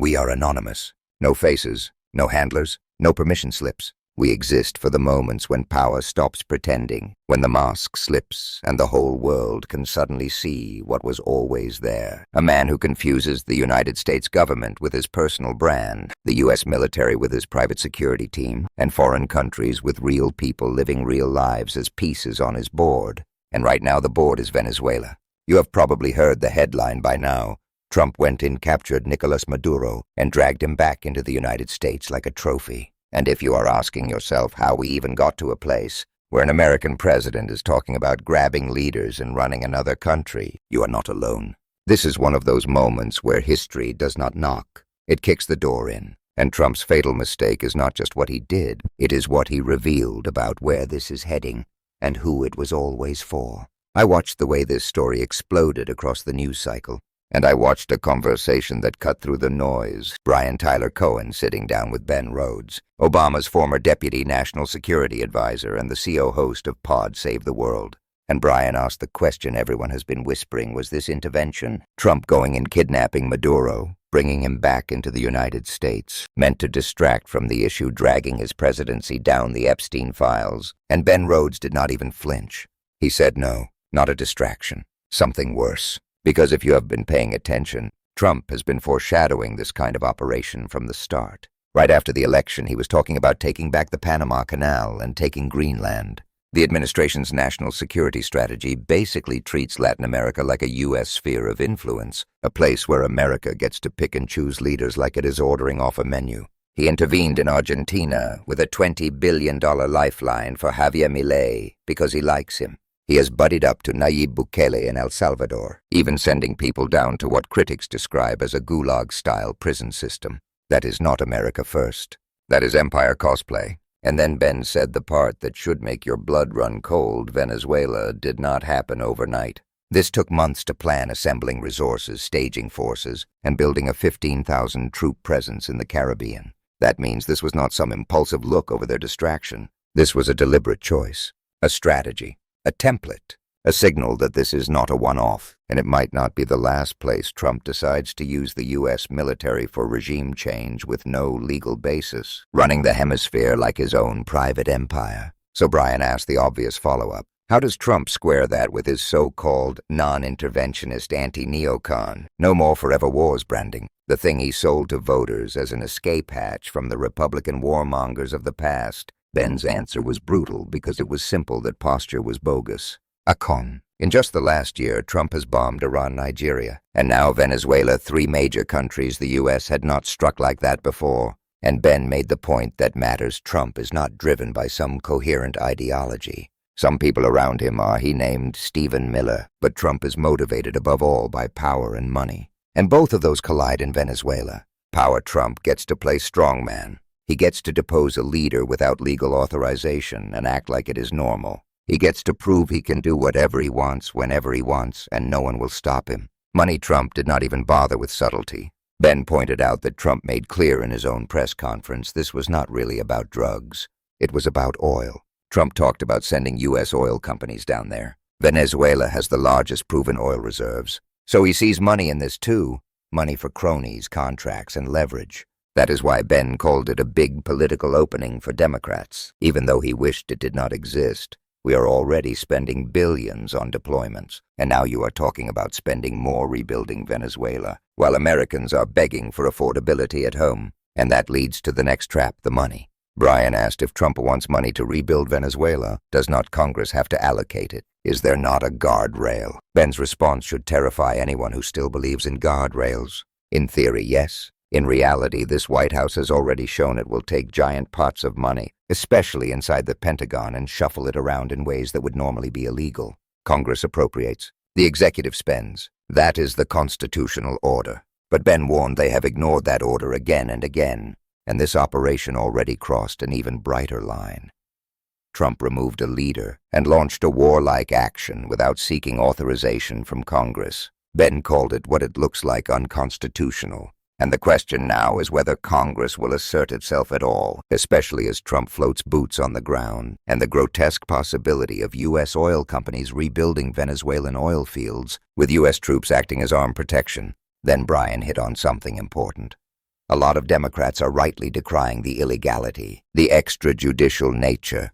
We are anonymous. No faces, no handlers, no permission slips. We exist for the moments when power stops pretending, when the mask slips and the whole world can suddenly see what was always there. A man who confuses the United States government with his personal brand, the U.S. military with his private security team, and foreign countries with real people living real lives as pieces on his board. And right now the board is Venezuela. You have probably heard the headline by now. Trump went in, captured Nicolas Maduro, and dragged him back into the United States like a trophy. And if you are asking yourself how we even got to a place where an American president is talking about grabbing leaders and running another country, you are not alone. This is one of those moments where history does not knock. It kicks the door in. And Trump's fatal mistake is not just what he did, it is what he revealed about where this is heading and who it was always for. I watched the way this story exploded across the news cycle. And I watched a conversation that cut through the noise. Brian Tyler Cohen sitting down with Ben Rhodes, Obama's former deputy national security advisor and the CO host of Pod Save the World. And Brian asked the question everyone has been whispering: was this intervention, Trump going and kidnapping Maduro, bringing him back into the United States, meant to distract from the issue, dragging his presidency down the Epstein files? And Ben Rhodes did not even flinch. He said no, not a distraction, something worse. Because if you have been paying attention, Trump has been foreshadowing this kind of operation from the start. Right after the election, he was talking about taking back the Panama Canal and taking Greenland. The administration's national security strategy basically treats Latin America like a U.S. sphere of influence, a place where America gets to pick and choose leaders like it is ordering off a menu. He intervened in Argentina with a $20 billion lifeline for Javier Milei because he likes him. He has buddied up to Nayib Bukele in El Salvador, even sending people down to what critics describe as a gulag-style prison system. That is not America first. That is empire cosplay. And then Ben said the part that should make your blood run cold: Venezuela did not happen overnight. This took months to plan, assembling resources, staging forces, and building a 15,000-troop presence in the Caribbean. That means this was not some impulsive look over their distraction. This was a deliberate choice, a strategy. A template, a signal that this is not a one-off, and it might not be the last place Trump decides to use the U.S. military for regime change with no legal basis, running the hemisphere like his own private empire. So Brian asked the obvious follow-up: how does Trump square that with his so-called non-interventionist anti-neocon, no more forever wars branding, the thing he sold to voters as an escape hatch from the Republican warmongers of the past? Ben's answer was brutal because it was simple that posture was bogus. A con. In just the last year, Trump has bombed Iran, Nigeria, and now Venezuela, 3 major countries the U.S. had not struck like that before. And Ben made the point that matters: Trump is not driven by some coherent ideology. Some people around him are, he named Stephen Miller, but Trump is motivated above all by power and money. And both of those collide in Venezuela. Power Trump gets to play strongman. He gets to depose a leader without legal authorization and act like it is normal. He gets to prove he can do whatever he wants, whenever he wants, and no one will stop him. Money Trump did not even bother with subtlety. Ben pointed out that Trump made clear in his own press conference this was not really about drugs. It was about oil. Trump talked about sending U.S. oil companies down there. Venezuela has the largest proven oil reserves. So he sees money in this too. Money for cronies, contracts, and leverage. That is why Ben called it a big political opening for Democrats, even though he wished it did not exist. We are already spending billions on deployments, and now you are talking about spending more rebuilding Venezuela, while Americans are begging for affordability at home. And that leads to the next trap: the money. Brian asked if Trump wants money to rebuild Venezuela, does not Congress have to allocate it? Is there not a guardrail? Ben's response should terrify anyone who still believes in guardrails. In theory, yes. In reality, this White House has already shown it will take giant pots of money, especially inside the Pentagon, and shuffle it around in ways that would normally be illegal. Congress appropriates. The executive spends. That is the constitutional order. But Ben warned they have ignored that order again and again, and this operation already crossed an even brighter line. Trump removed a leader and launched a warlike action without seeking authorization from Congress. Ben called it what it looks like: unconstitutional. And the question now is whether Congress will assert itself at all, especially as Trump floats boots on the ground, and the grotesque possibility of U.S. oil companies rebuilding Venezuelan oil fields with U.S. troops acting as armed protection. Then Brian hit on something important. A lot of Democrats are rightly decrying the illegality, the extrajudicial nature,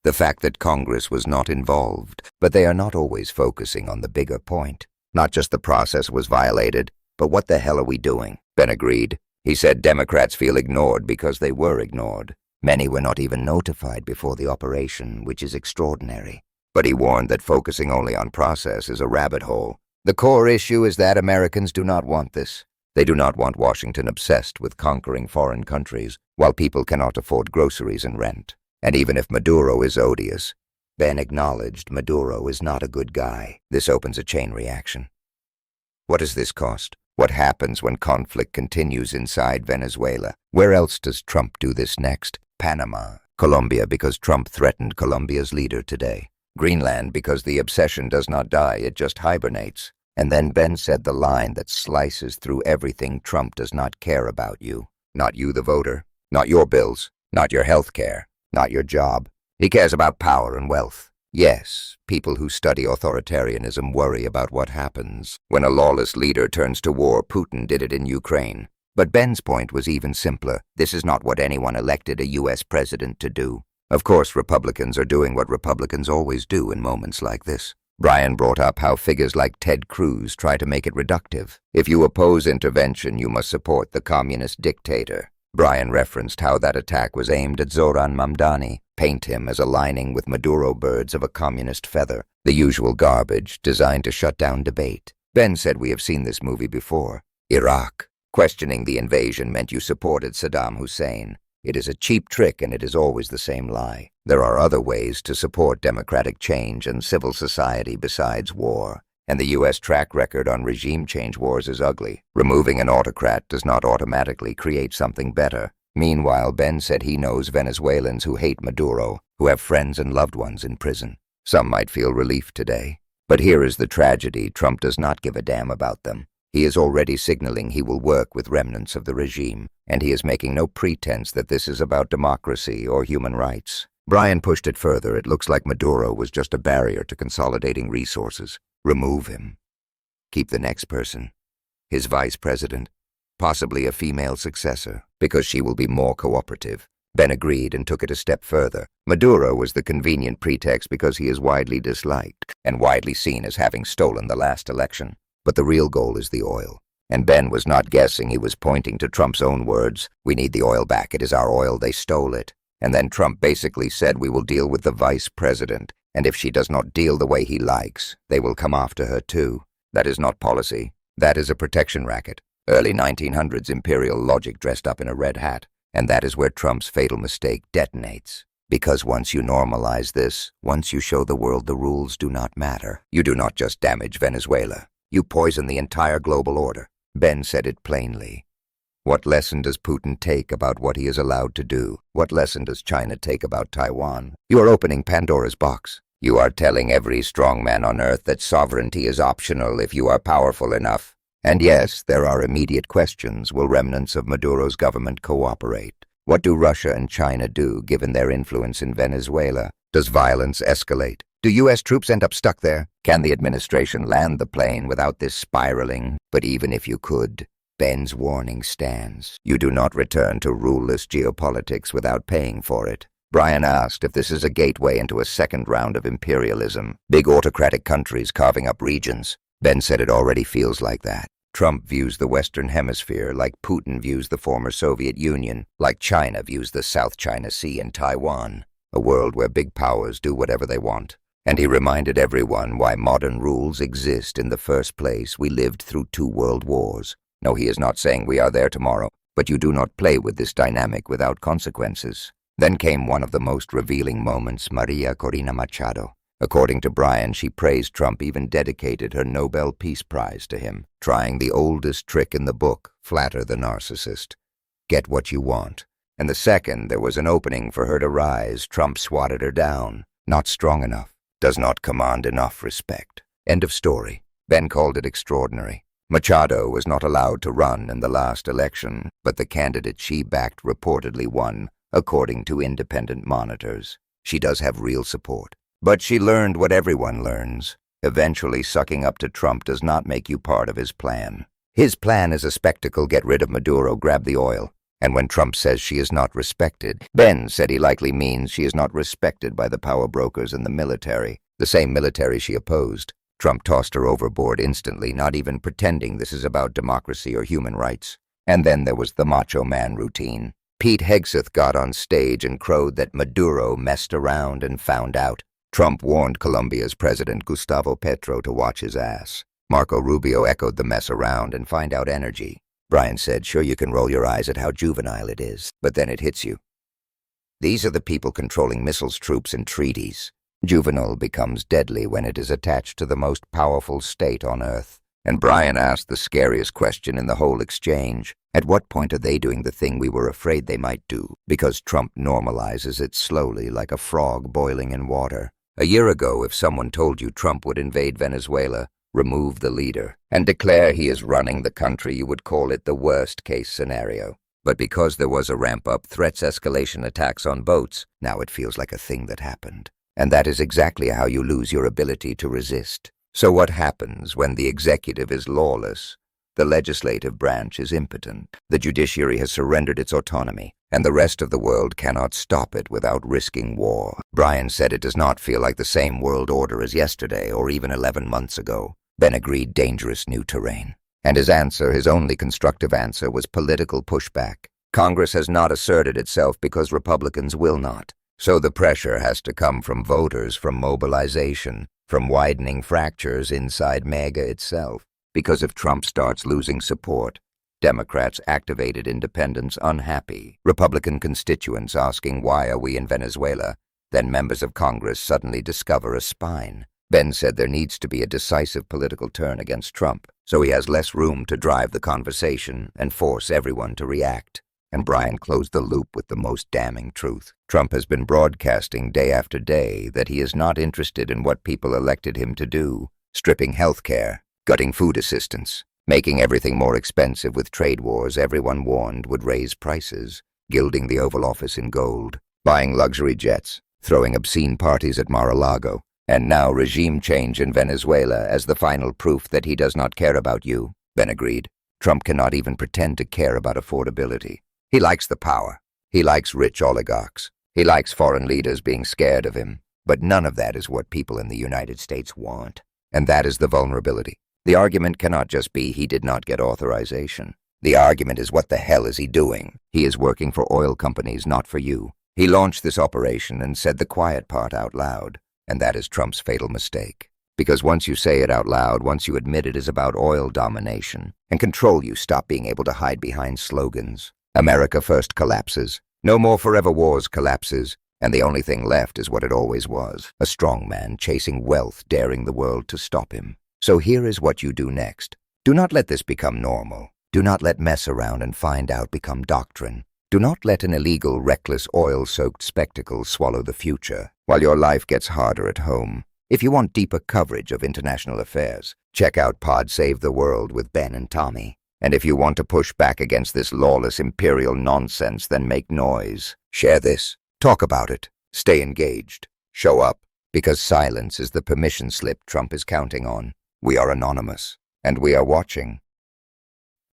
the fact that Congress was not involved, but they are not always focusing on the bigger point. Not just the process was violated, but what the hell are we doing? Ben agreed. He said Democrats feel ignored because they were ignored. Many were not even notified before the operation, which is extraordinary. But he warned that focusing only on process is a rabbit hole. The core issue is that Americans do not want this. They do not want Washington obsessed with conquering foreign countries, while people cannot afford groceries and rent. And even if Maduro is odious, Ben acknowledged Maduro is not a good guy. This opens a chain reaction. What does this cost? What happens when conflict continues inside Venezuela? Where else does Trump do this next? Panama, Colombia because Trump threatened Colombia's leader today. Greenland because the obsession does not die, it just hibernates. And then Ben said the line that slices through everything: Trump does not care about you. Not you, the voter. Not your bills. Not your health care. Not your job. He cares about power and wealth. Yes, people who study authoritarianism worry about what happens when a lawless leader turns to war. Putin did it in Ukraine. But Ben's point was even simpler. This is not what anyone elected a U.S. president to do. Of course, Republicans are doing what Republicans always do in moments like this. Brian brought up how figures like Ted Cruz try to make it reductive. If you oppose intervention, you must support the communist dictator. Brian referenced how that attack was aimed at Zoran Mamdani, paint him as aligning with Maduro birds of a communist feather, the usual garbage designed to shut down debate. Ben said we have seen this movie before. Iraq. Questioning the invasion meant you supported Saddam Hussein. It is a cheap trick and it is always the same lie. There are other ways to support democratic change and civil society besides war. And the U.S. track record on regime change wars is ugly. Removing an autocrat does not automatically create something better. Meanwhile, Ben said he knows Venezuelans who hate Maduro, who have friends and loved ones in prison. Some might feel relief today. But here is the tragedy: Trump does not give a damn about them. He is already signaling he will work with remnants of the regime, and he is making no pretense that this is about democracy or human rights. Brian pushed it further. It looks like Maduro was just a barrier to consolidating resources. Remove him. Keep the next person, his vice president, possibly a female successor, because she will be more cooperative. Ben agreed and took it a step further. Maduro was the convenient pretext because he is widely disliked and widely seen as having stolen the last election. But the real goal is the oil. And Ben was not guessing. He was pointing to Trump's own words. We need the oil back. It is our oil. They stole it. And then Trump basically said we will deal with the vice president. And if she does not deal the way he likes, they will come after her too. That is not policy. That is a protection racket. Early 1900s imperial logic dressed up in a red hat. And that is where Trump's fatal mistake detonates. Because once you normalize this, once you show the world the rules do not matter, you do not just damage Venezuela. You poison the entire global order. Ben said it plainly. What lesson does Putin take about what he is allowed to do? What lesson does China take about Taiwan? You are opening Pandora's box. You are telling every strong man on earth that sovereignty is optional if you are powerful enough. And yes, there are immediate questions. Will remnants of Maduro's government cooperate? What do Russia and China do, given their influence in Venezuela? Does violence escalate? Do U.S. troops end up stuck there? Can the administration land the plane without this spiraling? But even if you could, Ben's warning stands. You do not return to ruleless geopolitics without paying for it. Brian asked if this is a gateway into a second round of imperialism, big autocratic countries carving up regions. Ben said it already feels like that. Trump views the Western Hemisphere like Putin views the former Soviet Union, like China views the South China Sea and Taiwan, a world where big powers do whatever they want. And he reminded everyone why modern rules exist in the first place. We lived through 2 world wars. No, he is not saying we are there tomorrow, but you do not play with this dynamic without consequences. Then came one of the most revealing moments: Maria Corina Machado. According to Brian, she praised Trump, even dedicated her Nobel Peace Prize to him, trying the oldest trick in the book: flatter the narcissist. Get what you want. And the second there was an opening for her to rise, Trump swatted her down. Not strong enough. Does not command enough respect. End of story. Ben called it extraordinary. Machado was not allowed to run in the last election, but the candidate she backed reportedly won, according to independent monitors. She does have real support. But she learned what everyone learns. Eventually, sucking up to Trump does not make you part of his plan. His plan is a spectacle: get rid of Maduro, grab the oil. And when Trump says she is not respected, Ben said he likely means she is not respected by the power brokers and the military, the same military she opposed. Trump tossed her overboard instantly, not even pretending this is about democracy or human rights. And then there was the Macho Man routine. Pete Hegseth got on stage and crowed that Maduro messed around and found out. Trump warned Colombia's President Gustavo Petro to watch his ass. Marco Rubio echoed the mess around and find out energy. Brian said, sure, you can roll your eyes at how juvenile it is, but then it hits you. These are the people controlling missiles, troops, and treaties. Juvenile becomes deadly when it is attached to the most powerful state on Earth. And Brian asked the scariest question in the whole exchange. At what point are they doing the thing we were afraid they might do? Because Trump normalizes it slowly, like a frog boiling in water. A year ago, if someone told you Trump would invade Venezuela, remove the leader, and declare he is running the country, you would call it the worst-case scenario. But because there was a ramp-up, threats, escalation, attacks on boats, now it feels like a thing that happened. And that is exactly how you lose your ability to resist. So what happens when the executive is lawless? The legislative branch is impotent. The judiciary has surrendered its autonomy, and the rest of the world cannot stop it without risking war. Brian said it does not feel like the same world order as yesterday or even 11 months ago. Ben agreed, dangerous new terrain. And his answer, his only constructive answer, was political pushback. Congress has not asserted itself because Republicans will not. So the pressure has to come from voters, from mobilization, from widening fractures inside MAGA itself. Because if Trump starts losing support, Democrats, activated independents, unhappy, Republican constituents asking why are we in Venezuela, then members of Congress suddenly discover a spine. Ben said there needs to be a decisive political turn against Trump, so he has less room to drive the conversation and force everyone to react. And Brian closed the loop with the most damning truth. Trump has been broadcasting day after day that he is not interested in what people elected him to do, stripping health care, gutting food assistance, making everything more expensive with trade wars everyone warned would raise prices, gilding the Oval Office in gold, buying luxury jets, throwing obscene parties at Mar-a-Lago, and now regime change in Venezuela as the final proof that he does not care about you. Ben agreed. Trump cannot even pretend to care about affordability. He likes the power. He likes rich oligarchs. He likes foreign leaders being scared of him. But none of that is what people in the United States want. And that is the vulnerability. The argument cannot just be he did not get authorization. The argument is, what the hell is he doing? He is working for oil companies, not for you. He launched this operation and said the quiet part out loud. And that is Trump's fatal mistake. Because once you say it out loud, once you admit it is about oil domination and control, you stop being able to hide behind slogans. America first collapses. No more forever wars collapses. And the only thing left is what it always was. A strong man chasing wealth, daring the world to stop him. So here is what you do next. Do not let this become normal. Do not let mess around and find out become doctrine. Do not let an illegal, reckless, oil-soaked spectacle swallow the future while your life gets harder at home. If you want deeper coverage of international affairs, check out Pod Save the World with Ben and Tommy. And if you want to push back against this lawless imperial nonsense, then make noise. Share this. Talk about it. Stay engaged. Show up. Because silence is the permission slip Trump is counting on. We are anonymous. And we are watching.